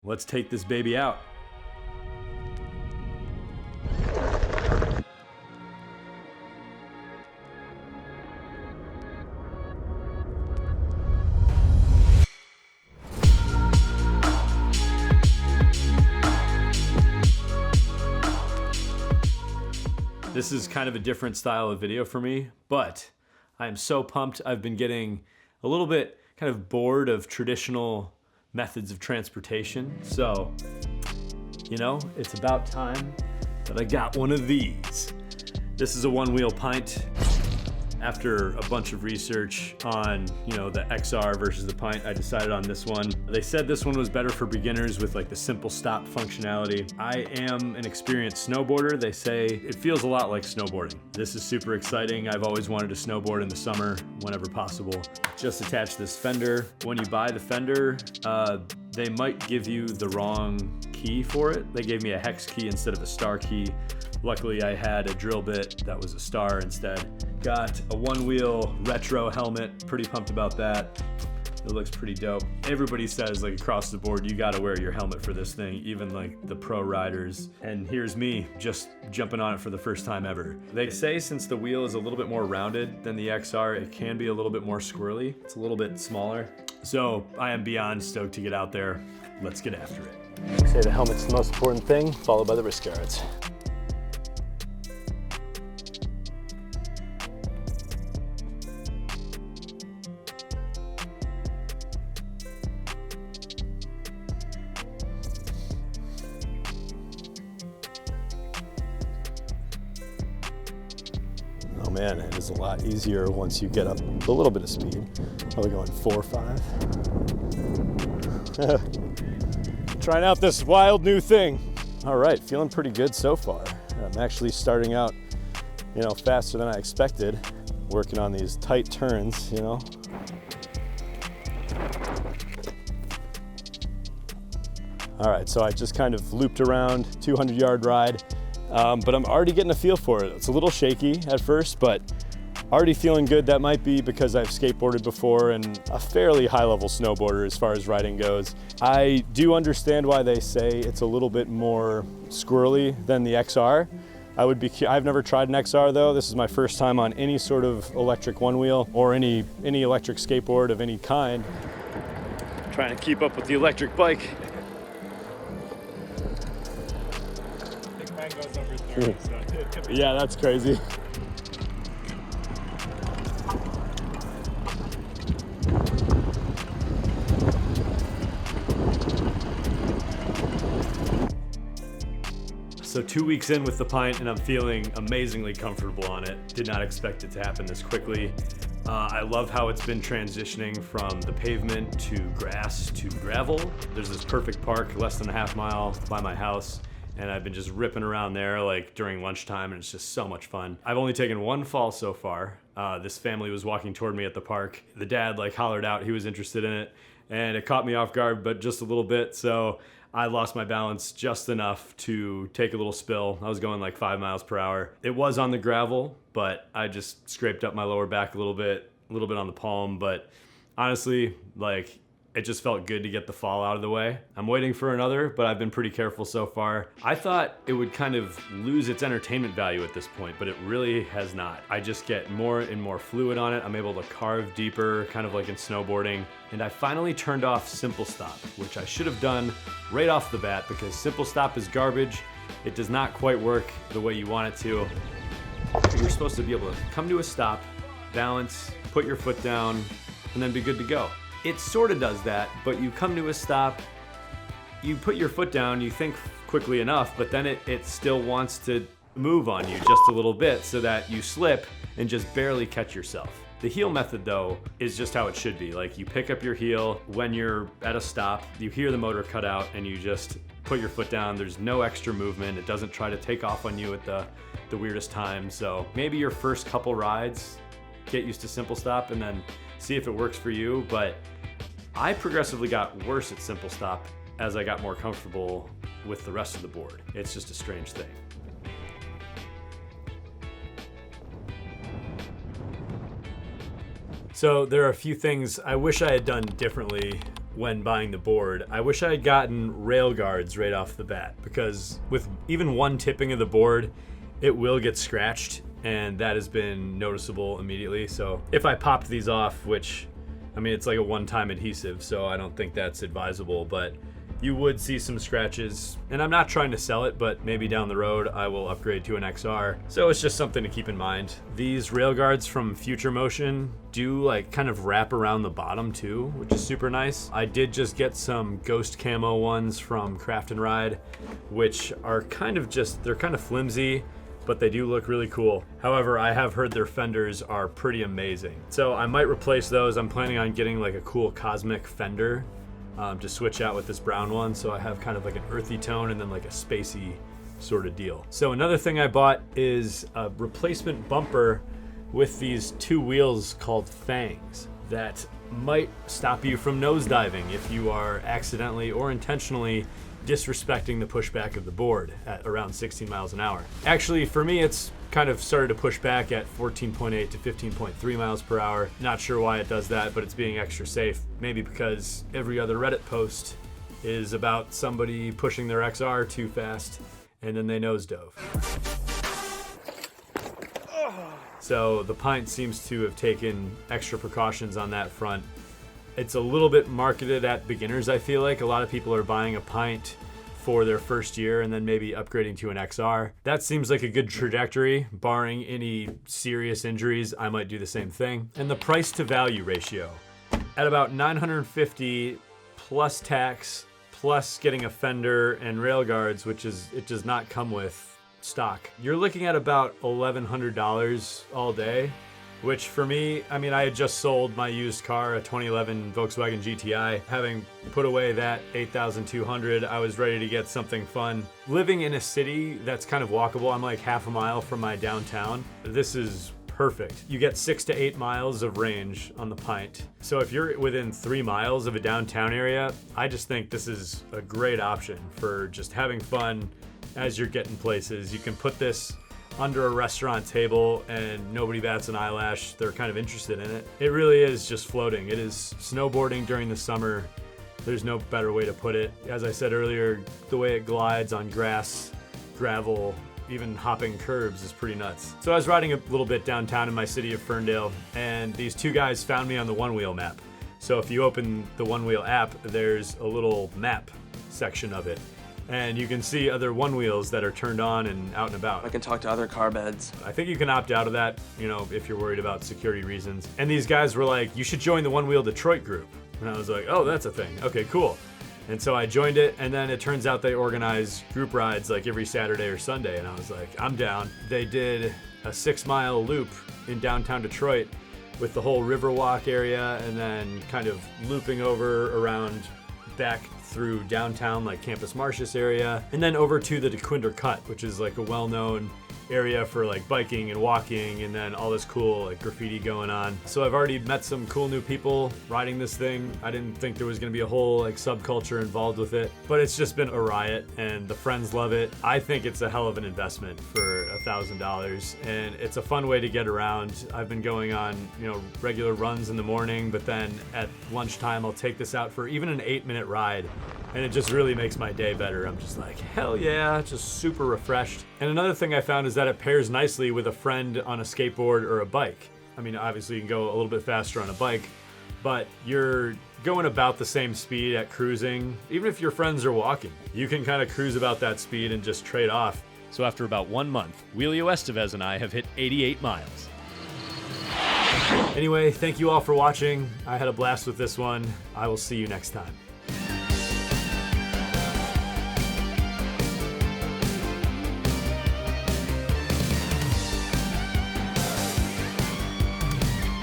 Let's take this baby out. This is kind of a different style of video for me, but I am so pumped. I've been getting a little bit kind of bored of traditional methods of transportation. So, you know, it's about time that I got one of these. This is a OneWheel Pint. After a bunch of research on, you know, the XR versus the Pint, I decided on this one. They said this one was better for beginners with like the simple stop functionality. I am an experienced snowboarder. They say it feels a lot like snowboarding. This is super exciting. I've always wanted to snowboard in the summer whenever possible. Just attach this fender. When you buy the fender, they might give you the wrong key for it. They gave me a hex key instead of a star key. Luckily, I had a drill bit that was a star instead. Got a OneWheel retro helmet, pretty pumped about that. It looks pretty dope. Everybody says, like, across the board, you gotta wear your helmet for this thing, even like the pro riders. And here's me just jumping on it for the first time ever. They say since the wheel is a little bit more rounded than the XR, it can be a little bit more squirrely. It's a little bit smaller. So I am beyond stoked to get out there. Let's get after it. Say the helmet's the most important thing, followed by the wrist guards. Oh man, it is a lot easier once you get up a little bit of speed. Probably going 4 or 5. Trying out this wild new thing. All right, feeling pretty good so far. I'm actually starting out, you know, faster than I expected, working on these tight turns, you know. All right, so I just kind of looped around, 200-yard ride. But I'm already getting a feel for it. It's a little shaky at first, but already feeling good. That might be because I've skateboarded before and a fairly high-level snowboarder as far as riding goes. I do understand why they say it's a little bit more squirrely than the XR. I've never tried an XR though. This is my first time on any sort of electric one wheel or any electric skateboard of any kind. Trying to keep up with the electric bike. Goes over 30, so. Yeah, that's crazy. So 2 weeks in with the Pint and I'm feeling amazingly comfortable on it. Did not expect it to happen this quickly. I love how it's been transitioning from the pavement to grass to gravel. There's this perfect park less than a half mile by my house. And I've been just ripping around there like during lunchtime, and it's just so much fun. I've only taken one fall so far. This family was walking toward me at the park. The dad like hollered out he was interested in it, and it caught me off guard, but just a little bit. So I lost my balance just enough to take a little spill. I was going like 5 miles per hour. It was on the gravel, but I just scraped up my lower back a little bit on the palm. But honestly, like, it just felt good to get the fall out of the way. I'm waiting for another, but I've been pretty careful so far. I thought it would kind of lose its entertainment value at this point, but it really has not. I just get more and more fluid on it. I'm able to carve deeper, kind of like in snowboarding. And I finally turned off Simple Stop, which I should have done right off the bat because Simple Stop is garbage. It does not quite work the way you want it to. You're supposed to be able to come to a stop, balance, put your foot down, and then be good to go. It sort of does that, but you come to a stop, you put your foot down, you think quickly enough, but then it still wants to move on you just a little bit so that you slip and just barely catch yourself. The heel method though is just how it should be. Like, you pick up your heel when you're at a stop, you hear the motor cut out and you just put your foot down. There's no extra movement. It doesn't try to take off on you at the weirdest time. So maybe your first couple rides, get used to Simple Stop and then see if it works for you. But I progressively got worse at Simple Stop as I got more comfortable with the rest of the board. It's just a strange thing. So there are a few things I wish I had done differently when buying the board. I wish I had gotten rail guards right off the bat, because with even one tipping of the board, it will get scratched, and that has been noticeable immediately. So if I popped these off, which, I mean, it's like a one-time adhesive, so I don't think that's advisable, but you would see some scratches. And I'm not trying to sell it, but maybe down the road I will upgrade to an XR. So it's just something to keep in mind. These rail guards from Future Motion do like kind of wrap around the bottom too, which is super nice. I did just get some ghost camo ones from Craft and Ride, which are kind of they're kind of flimsy, but they do look really cool. However, I have heard their fenders are pretty amazing. So I might replace those. I'm planning on getting like a cool cosmic fender to switch out with this brown one, so I have kind of like an earthy tone and then like a spacey sort of deal. So another thing I bought is a replacement bumper with these two wheels called fangs that might stop you from nosediving if you are accidentally or intentionally disrespecting the pushback of the board at around 16 miles an hour. Actually, for me, it's kind of started to push back at 14.8 to 15.3 miles per hour. Not sure why it does that, but it's being extra safe. Maybe because every other Reddit post is about somebody pushing their XR too fast and then they nosedove. So the Pint seems to have taken extra precautions on that front. It's a little bit marketed at beginners, I feel like. A lot of people are buying a Pint for their first year and then maybe upgrading to an XR. That seems like a good trajectory. Barring any serious injuries, I might do the same thing. And the price to value ratio, at about $950 plus tax, plus getting a fender and rail guards, which it does not come with stock, you're looking at about $1,100 all day. Which for me, I mean, I had just sold my used car, a 2011 Volkswagen GTI. Having put away that $8,200, I was ready to get something fun. Living in a city that's kind of walkable, I'm like half a mile from my downtown. This is perfect. You get 6 to 8 miles of range on the Pint. So if you're within 3 miles of a downtown area, I just think this is a great option for just having fun as you're getting places. You can put this under a restaurant table and nobody bats an eyelash. They're kind of interested in it. It really is just floating. It is snowboarding during the summer. There's no better way to put it. As I said earlier, the way it glides on grass, gravel, even hopping curbs is pretty nuts. So I was riding a little bit downtown in my city of Ferndale, and these two guys found me on the OneWheel map. So if you open the OneWheel app, there's a little map section of it. And you can see other OneWheels that are turned on and out and about. I can talk to other car beds. I think you can opt out of that, if you're worried about security reasons. And these guys were like, you should join the OneWheel Detroit group. And I was like, oh, that's a thing. Okay, cool. And so I joined it, and then it turns out they organize group rides like every Saturday or Sunday. And I was like, I'm down. They did a 6-mile loop in downtown Detroit with the whole Riverwalk area and then kind of looping over around back through downtown, like Campus Martius area, and then over to the DeQuinder Cut, which is like a well-known area for like biking and walking, and then all this cool like graffiti going on. So I've already met some cool new people riding this thing. I didn't think there was gonna be a whole like subculture involved with it, but it's just been a riot and the friends love it. I think it's a hell of an investment for $1,000, and it's a fun way to get around. I've been going on, regular runs in the morning, but then at lunchtime I'll take this out for even an 8-minute ride, and it just really makes my day better. I'm just like, hell yeah, just super refreshed. And another thing I found is that it pairs nicely with a friend on a skateboard or a bike. I mean, obviously you can go a little bit faster on a bike, but you're going about the same speed at cruising. Even if your friends are walking, you can kind of cruise about that speed and just trade off. So after about 1 month, Wheelio Estevez and I have hit 88 miles. Anyway, thank you all for watching. I had a blast with this one. I will see you next time.